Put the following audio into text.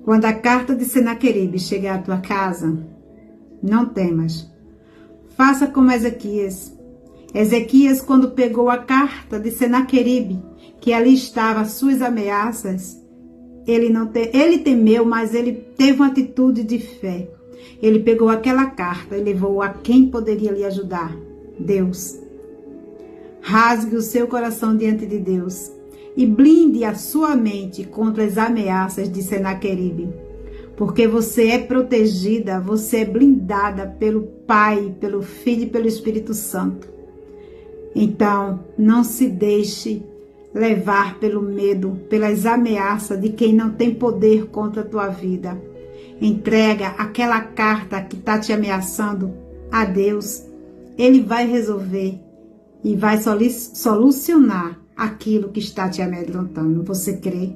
Quando a carta de Senaqueribe chegar à tua casa, não temas. Faça como Ezequias. Ezequias, quando pegou a carta de Senaqueribe, que ali estavam as suas ameaças, ele temeu, mas ele teve uma atitude de fé. Ele pegou aquela carta e levou a quem poderia lhe ajudar: Deus. Rasgue o seu coração diante de Deus e blinde a sua mente contra as ameaças de Senaqueribe. Porque você é protegida, você é blindada pelo Pai, pelo Filho e pelo Espírito Santo. Então, não se deixe levar pelo medo, pelas ameaças de quem não tem poder contra a tua vida. Entrega aquela carta que está te ameaçando a Deus. Ele vai resolver e vai solucionar aquilo que está te amedrontando. Você crê?